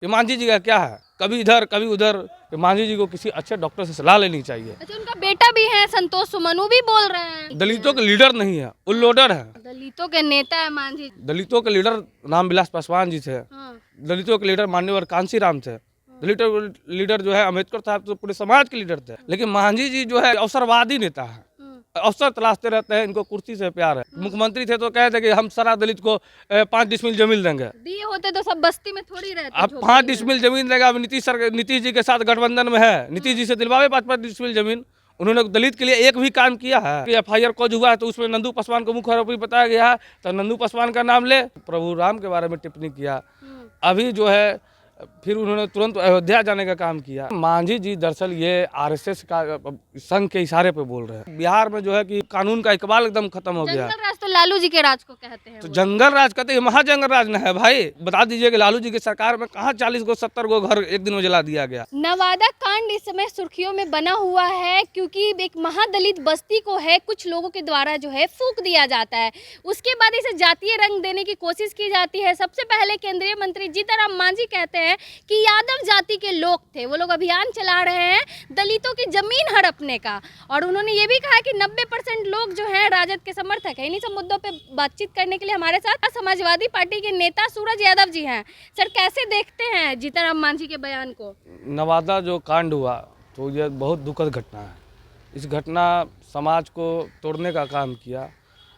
कि मांझी जी का क्या है, कभी इधर कभी उधर। कि मांझी जी को किसी अच्छे डॉक्टर से सलाह लेनी चाहिए। अच्छा, उनका बेटा भी है संतोष सुमन, वो भी बोल रहे हैं दलितों के लीडर नहीं है, उल्लोडर है। दलितों के नेता है मांझी। दलितों के लीडर रामविलास पासवान जी थे। हाँ। दलितों के लीडर माननीय कांसी राम थे। दलितों लीडर जो है अम्बेडकर साहब तो पूरे समाज के लीडर थे। लेकिन मांझी जी जो है अवसरवादी नेता है, अवसर तलाशते रहते हैं, इनको कुर्सी से प्यार है। मुख्यमंत्री थे तो कहे थे कि हम सारा दलित को 5 डिसमिल जमीन देंगे। दिए होते तो सब बस्ती में थोड़ी रहते। अब 5 डिसमिल जमीन देगा। अब नीतीश जी के साथ गठबंधन में है, नीतीश जी से दिलवावे 5 डिसमिल जमीन। उन्होंने दलित के लिए एक भी काम किया है कि FIR कोज हुआ है तो उसमें नंदू पासवान को मुख्य आरोपी बताया गया है, तो नंदू पासवान का नाम ले। प्रभु राम के बारे में टिप्पणी किया। अभी जो है फिर उन्होंने तुरंत अयोध्या जाने का काम किया। मांझी जी दरअसल ये RSS का संघ के इशारे पे बोल रहे हैं। बिहार में जो है कि कानून का इकबाल एकदम खत्म हो गया। जंगल राज तो लालू जी के राज को कहते हैं। तो जंगल राज कहते हैं, महाजंगल राज न है भाई। बता दीजिए कि लालू जी की सरकार में कहाँ 40 गो 70 गो घर एक दिन में जला दिया गया। नवादा कांड इस समय सुर्खियों में बना हुआ है क्योंकि एक महादलित बस्ती को है कुछ लोगों के द्वारा जो है फूंक दिया जाता है। उसके बाद इसे जातीय रंग देने की कोशिश की जाती है। सबसे पहले केंद्रीय मंत्री जीतनराम मांझी कहते हैं कि यादव जाति के लोग थे, वो लोग अभियान चला रहे हैं दलितों की जमीन हड़पने का। और उन्होंने ये भी कहा कि 90% लोग जो हैं राजद के समर्थक हैं। इन्हीं सब मुद्दों पे बातचीत करने के लिए हमारे साथ समाजवादी पार्टी के नेता सूरज यादव जी हैं। सर, कैसे देखते हैं जीतनराम मांझी के बयान को? नवादा जो कांड हुआ तो ये बहुत दुखद घटना है। इस घटना समाज को तोड़ने का काम किया।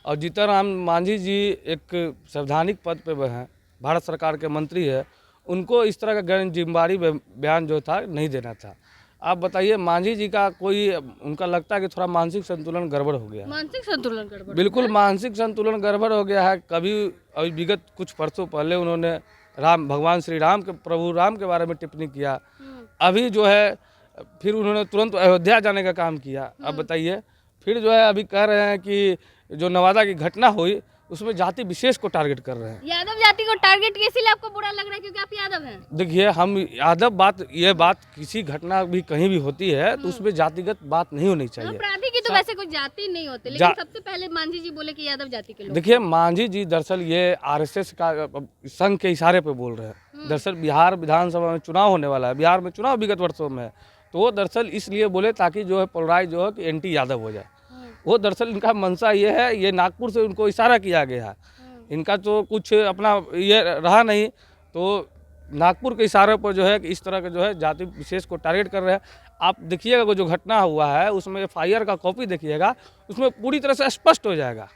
और जीतनराम मांझी जी एक संवैधानिक पद पे हैं, भारत सरकार के मंत्री है, उनको इस तरह का गैर जिम्मेदारी बयान जो था नहीं देना था। आप बताइए, मांझी जी का कोई उनका लगता है कि थोड़ा मानसिक संतुलन गड़बड़ हो गया। मानसिक संतुलन गड़बड़? बिल्कुल मानसिक संतुलन गड़बड़ हो गया है। कभी अभी विगत कुछ वर्षों पहले उन्होंने भगवान श्री राम के प्रभु राम के बारे में टिप्पणी किया। अभी जो है फिर उन्होंने तुरंत अयोध्या जाने का काम किया। अब बताइए, फिर जो है अभी कह रहे हैं कि जो नवादा की घटना हुई उसमें जाति विशेष को टारगेट कर रहे हैं। यादव जाति को टारगेट इसीलिए आपको बुरा लग रहा है क्योंकि आप यादव हैं? देखिए, हम यादव ये बात किसी घटना भी कहीं भी होती है तो उसमें जातिगत बात नहीं होनी चाहिए। अपराधी की तो वैसे कोई जाति नहीं होती, लेकिन सबसे पहले मांझी जी बोले कि यादव जाति के लोग। देखिए, मांझी जी दरअसल ये RSS का संघ के इशारे पे बोल रहे हैं। दरअसल बिहार विधानसभा में चुनाव होने वाला है, बिहार में चुनाव विगत वर्षों में है, तो वो दरअसल इसलिए बोले ताकि जो है पोलराइज जो है कि एंटी यादव हो जाए। वो दरअसल इनका मंशा ये है, ये नागपुर से उनको इशारा किया गया है। इनका तो कुछ अपना ये रहा नहीं, तो नागपुर के इशारे पर जो है कि इस तरह के जो है जाति विशेष को टारगेट कर रहे हैं। आप देखिएगा वो जो घटना हुआ है उसमें FIR का कॉपी देखिएगा, उसमें पूरी तरह से स्पष्ट हो जाएगा।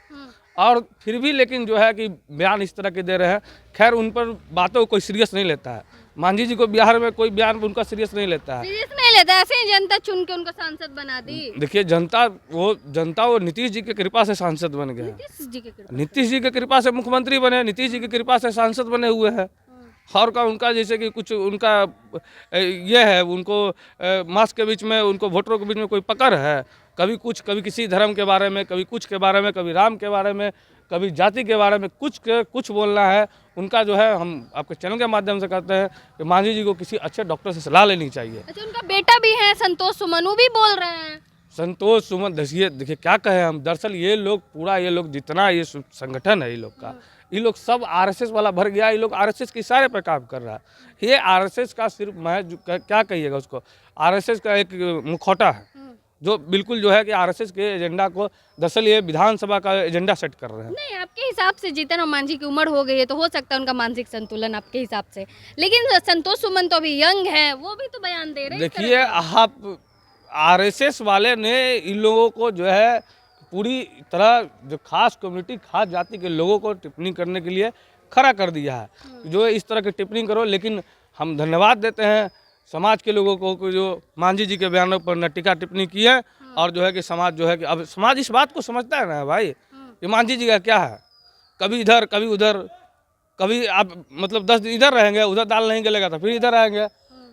और फिर भी लेकिन जो है कि बयान इस तरह के दे रहे हैं। खैर, उन पर बातों को कोई सीरियस नहीं लेता है। मांझी जी को बिहार में कोई बयान उनका सीरियस नहीं लेता है। सीरियस नहीं लेता, ऐसे ही जनता चुन के उनको सांसद बना दी। देखिए, जनता वो नीतीश जी की कृपा से सांसद बन गए। नीतीश जी की कृपा से मुख्यमंत्री बने, नीतीश जी की कृपा से सांसद बने हुए हैं। और का उनका जैसे कि कुछ उनका ये है, उनको मास के बीच में, उनको वोटरों के बीच में कोई पकड़ है। कभी कुछ, कभी किसी धर्म के बारे में, कभी कुछ के बारे में, कभी राम के बारे में, कभी जाति के बारे में कुछ बोलना है उनका। जो है हम आपके चैनल के माध्यम से कहते हैं कि मांझी जी को किसी अच्छे डॉक्टर से सलाह लेनी चाहिए। अच्छा, उनका बेटा भी है संतोष सुमन, वो भी बोल रहे हैं। संतोष सुमन, देखिए क्या कहें हम। दरअसल ये लोग जितना ये संगठन है, ये लोग सब RSS वाला भर गया। ये लोग RSS के इशारे पर काम कर रहा है। ये RSS का सिर्फ क्या कहिएगा उसको, RSS का एक मुखौटा है जो बिल्कुल जो है कि RSS के एजेंडा को दरअसल ये विधानसभा का एजेंडा सेट कर रहे हैं। नहीं, आपके हिसाब से जीतनराम मांझी की उम्र हो गई है तो हो सकता है उनका मानसिक संतुलन आपके हिसाब से, लेकिन संतोष सुमन तो अभी यंग है, वो भी तो बयान दे रहे हैं। देखिए, आप RSS वाले ने इन लोगों को जो है पूरी तरह जो खास कम्युनिटी, खास जाति के लोगों को टिप्पणी करने के लिए खड़ा कर दिया है। जो इस तरह की टिप्पणी करो, लेकिन हम धन्यवाद देते हैं समाज के लोगों को जो मांझी जी के बयानों पर न टीका टिप्पणी की है। और जो है कि समाज जो है कि अब समाज इस बात को समझता है ना भाई कि मांझी जी का क्या है, कभी इधर कभी उधर। कभी आप मतलब 10 दिन इधर रहेंगे, उधर दाल नहीं गलेगा तो फिर इधर आएंगे।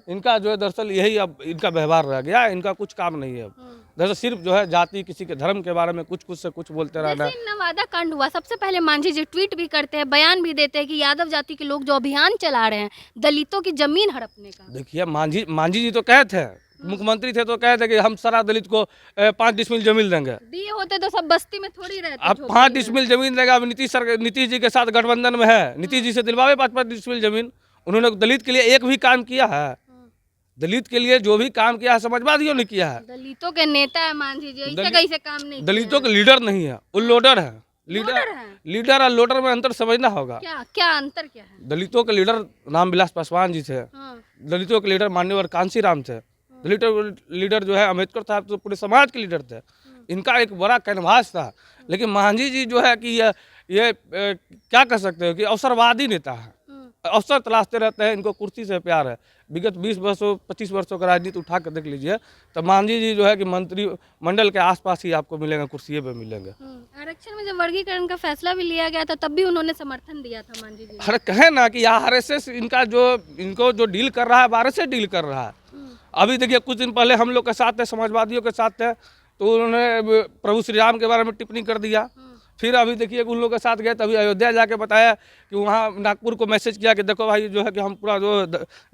इनका जो है दरअसल यही अब इनका व्यवहार रह गया। इनका कुछ काम नहीं है अब। दरअसल सिर्फ जो है जाति, किसी के धर्म के बारे में कुछ से कुछ बोलते रहना। नवादा कांड हुआ, सबसे पहले मांझी जी ट्वीट भी करते हैं, बयान भी देते हैं कि यादव जाति के लोग जो अभियान चला रहे हैं दलितों की जमीन हड़पने का। देखिए, मांझी जी तो कहे थे, मुख्यमंत्री थे तो कहे थे कि हम सारा दलित को 5 डिसमिल जमीन देंगे। दिए होते तो सब बस्ती में थोड़ी रहते। अब 5 डिसमिल जमीन देगा। अब नीतीश जी के साथ गठबंधन में है, नीतीश जी से दिलवावे 5 डिसमिल जमीन। उन्होंने दलित के लिए एक भी काम किया है? दलित के लिए जो भी काम किया है समाजवादियों ने किया है। दलितों के नेता है मान लीजिए, इससे दलित- कैसे काम नहीं दलितों के लीडर नहीं है, वो लोडर है। लोडर है? लीडर और लोडर में अंतर समझना होगा। क्या क्या अंतर क्या है? दलितों के लीडर रामविलास पासवान जी थे, हाँ, दलितों के लीडर मान्यवर कांशीराम थे, दलितों के लीडर जो है अम्बेडकर साहब तो पूरे समाज के लीडर थे। इनका एक बड़ा कैनवास था। लेकिन मांझी जी जो है कि ये क्या कह सकते हो कि अवसरवादी नेता है, अवसर तलाशते रहते हैं। इनको कुर्सी से प्यार है। विगत 20 वर्षों 25 वर्षों का राजनीति उठा कर देख लीजिए तो मांझी जी जो है कि मंत्री मंडल के आसपास ही आपको मिलेंगे, कुर्सी पे मिलेंगे। आरक्षण में जब वर्गीकरण का फैसला भी लिया गया था तब भी उन्होंने समर्थन दिया था मांझी जी ने। अरे कहे ना कि आरएसएस इनको जो डील कर रहा है आरएसएस डील कर रहा है। अभी देखिए कुछ दिन पहले हम लोग के साथ थे, समाजवादियों के साथ थे, तो उन्होंने प्रभु श्री राम के बारे में टिप्पणी कर दिया। फिर अभी देखिए उन लोगों के साथ गए तभी अयोध्या जाके बताया कि वहाँ नागपुर को मैसेज किया कि देखो भाई जो है कि हम पूरा जो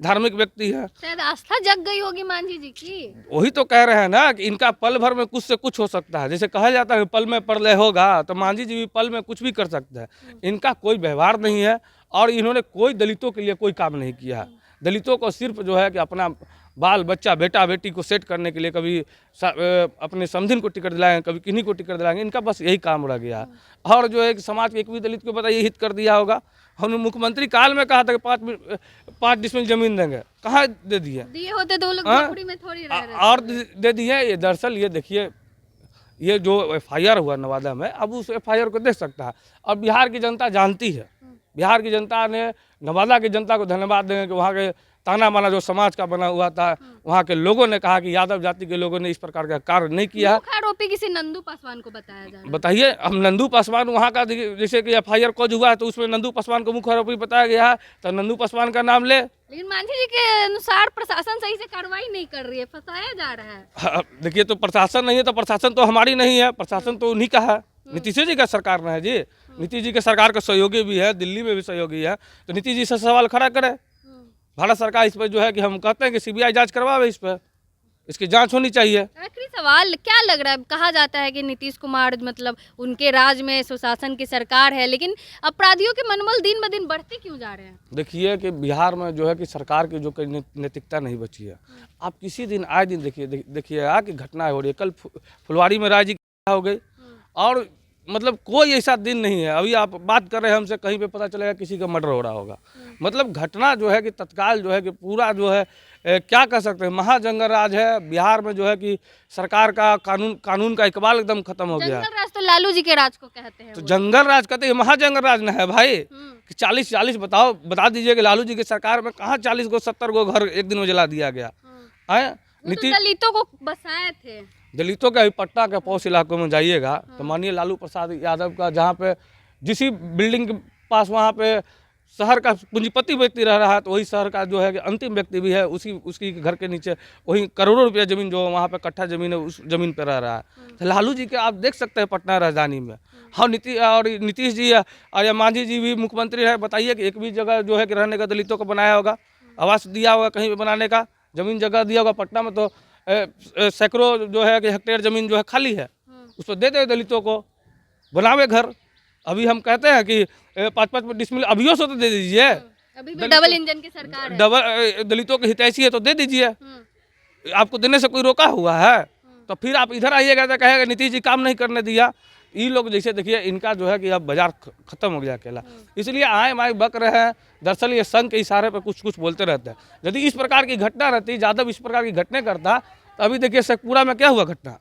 धार्मिक व्यक्ति है। शायद आस्था जग गई होगी मांझी जी की। वही तो कह रहे हैं ना कि इनका पल भर में कुछ से कुछ हो सकता है। जैसे कहा जाता है पल में प्रलय होगा, तो मांझी जी भी पल में कुछ भी कर सकते हैं। इनका कोई व्यवहार नहीं है और इन्होंने कोई दलितों के लिए कोई काम नहीं किया है। दलितों को सिर्फ जो है कि अपना बाल बच्चा बेटा बेटी को सेट करने के लिए कभी अपने समधिन को टिकट दिलाएंगे, कभी किन्हीं को टिकट दिलाएंगे। इनका बस यही काम रह गया है। और जो है कि समाज के एक भी दलित को बताइए हित कर दिया होगा। हमने मुख्यमंत्री काल में कहा था कि 5 डिसमिल जमीन देंगे, कहाँ दे दिए? दिए होते तो लोग झोपड़ी में थोड़ी रह रहे और दे दिए। ये दरअसल ये देखिए ये जो एफआईआर हुआ नवादा में, अब उस एफआईआर को देख सकता है। और बिहार की जनता जानती है, बिहार की जनता ने नवादा की जनता को धन्यवाद देंगे कि वहाँ के ताना माना जो समाज का बना हुआ था, वहाँ के लोगों ने कहा कि यादव जाति के लोगों ने इस प्रकार का कार्य नहीं किया। मुख्य आरोपी किसी नंदू पासवान को बताया जा रहा है। बताइए, हम नंदू पासवान वहाँ का जैसे कि एफआईआर कोज हुआ है तो उसमें नंदू पासवान को मुख्य आरोपी बताया गया है, तो नंदू पासवान का नाम ले। लेकिन मांझी जी के अनुसार प्रशासन सही से कार्रवाई नहीं कर रही है, फंसाया जा रहा है। हाँ, देखिए तो प्रशासन नहीं है तो प्रशासन तो हमारी नहीं है, प्रशासन तो उन्हीं का है। नीतीश जी का सरकार में है जी। नीतीश जी के सरकार का सहयोगी भी है, दिल्ली में भी सहयोगी है, तो नीतीश जी से सवाल खड़ा करे। भारत सरकार इस पर जो है कि हम कहते हैं कि सीबीआई जांच करवावे, इस पर इसकी जांच होनी चाहिए। आखिरी सवाल, क्या लग रहा है, कहा जाता है कि नीतीश कुमार मतलब उनके राज में सुशासन की सरकार है, लेकिन अपराधियों के मनोबल दिन ब दिन बढ़ते क्यों जा रहे हैं? देखिए कि बिहार में जो है कि सरकार की जो नैतिकता नहीं बची है। आप किसी दिन आए दिन देखिए कि घटनाएं हो रही है। कल फुलवारी में राजी हो गई और मतलब कोई ऐसा दिन नहीं है। अभी आप बात कर रहे हैं हमसे, कहीं पे पता चलेगा किसी का मर्डर हो रहा होगा। मतलब घटना जो है कि तत्काल जो है कि पूरा जो है क्या कह सकते हैं, महाजंगल राज है बिहार में। जो है कि सरकार का कानून का इकबाल एकदम खत्म हो गया। जंगल राज तो लालू जी के राज को कहते हैं। तो जंगल राज कहते हैं, महाजंगल राज न है भाई कि 40 बता दीजिए कि लालू जी की सरकार में कहाँ 40 गो 70 गो घर एक दिन में जला दिया गया है। नीतीश दलितों को बसाए थे। दलितों के अभी पटना के पौष इलाकों में जाइएगा तो मानिए लालू प्रसाद यादव का जहाँ पे जिस बिल्डिंग के पास वहाँ पे शहर का पूंजीपति व्यक्ति रह रहा है, तो वही शहर का जो है कि अंतिम व्यक्ति भी है, उसकी घर के नीचे वही करोड़ों रुपया जमीन जो वहाँ पे कट्ठा जमीन है उस जमीन पे रह रहा है। तो लालू जी के आप देख सकते हैं पटना राजधानी में। हाँ, नीतीश जी और या मांझी जी भी मुख्यमंत्री है, बताइए कि एक भी जगह जो है कि रहने का दलितों को बनाया होगा, आवास दिया होगा कहीं पे बनाने का, जमीन जगह दिया होगा। पटना में तो सैकड़ों जो है कि हेक्टेयर जमीन जो है खाली है, उसको दे दे दलितों को, बनावे घर। अभी हम कहते हैं कि 5-5 डिसमिल अभियो से तो दे दीजिए। अभी भी डबल इंजन की सरकार है। डबल दलितों की हितैषी है तो दे दीजिए। आपको देने से कोई रोका हुआ है? तो फिर आप इधर आइएगा तो कहेगा नीतीश जी काम नहीं करने दिया। ये लोग जैसे देखिए इनका जो है कि अब बाजार खत्म हो गया अकेला, इसलिए आए माए बक रहे हैं। दरअसल ये संघ के इशारे पर कुछ कुछ बोलते रहते हैं। यदि इस प्रकार की घटना रहती, यादव इस प्रकार की घटना करता, तो अभी देखिए शेखपुरा में क्या हुआ घटना।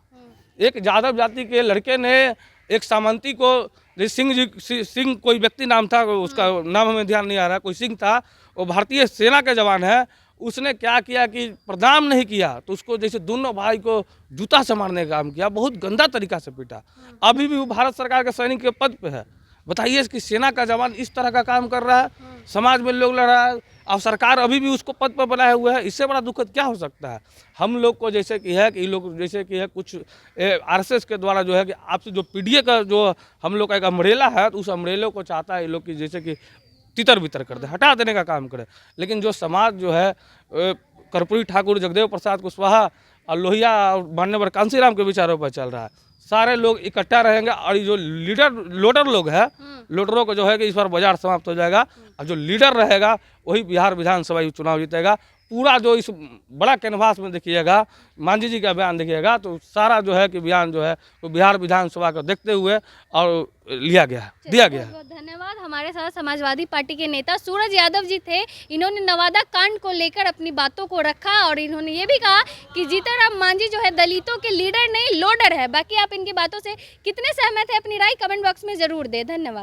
एक यादव जाति के लड़के ने एक सामंती को, सिंह कोई व्यक्ति नाम था, उसका नाम हमें ध्यान नहीं आ रहा, कोई सिंह था, वो भारतीय सेना के जवान है। उसने क्या किया कि प्रणाम नहीं किया तो उसको जैसे दोनों भाई को जूता से मारने का काम किया, बहुत गंदा तरीका से पीटा। अभी भी वो भारत सरकार के सैनिक के पद पे है। बताइए कि सेना का जवान इस तरह का काम कर रहा है, समाज में लोग लड़ रहा है, अब सरकार अभी भी उसको पद पर बनाए हुए है। इससे बड़ा दुखद क्या हो सकता है? हम लोग को जैसे कि है कि लोग जैसे कि है कुछ आरएसएस के द्वारा जो है कि आपसे जो पीडीए का जो हम लोग का एक अम्ब्रेला है, तो उस अम्ब्रेले को चाहता है ये लोग की जैसे कि तितर बितर कर दे, हटा देने का काम करे। लेकिन जो समाज जो है कर्पूरी ठाकुर, जगदेव प्रसाद कुशवाहा और लोहिया और मान्यवर कांशीराम के विचारों पर चल रहा है, सारे लोग इकट्ठा रहेंगे और ये जो लोडर लोग है, लोडरों को जो है कि इस बार बाजार समाप्त हो जाएगा और जो लीडर रहेगा वही बिहार विधानसभा ये चुनाव जीतेगा। पूरा जो इस बड़ा कैनवास में देखिएगा, मांझी जी का बयान देखिएगा, तो सारा जो है कि बयान जो है वो बिहार विधानसभा को देखते हुए और लिया गया है, दिया गया है। बहुत धन्यवाद। हमारे साथ समाजवादी पार्टी के नेता सूरज यादव जी थे। इन्होंने नवादा कांड को लेकर अपनी बातों को रखा और इन्होंने ये भी कहा कि जीतन मांझी जो है दलितों के लीडर नहीं, लोडर है। बाकी आप इनकी बातों से कितने सहमत है, अपनी राय कमेंट बॉक्स में जरूर दें। धन्यवाद।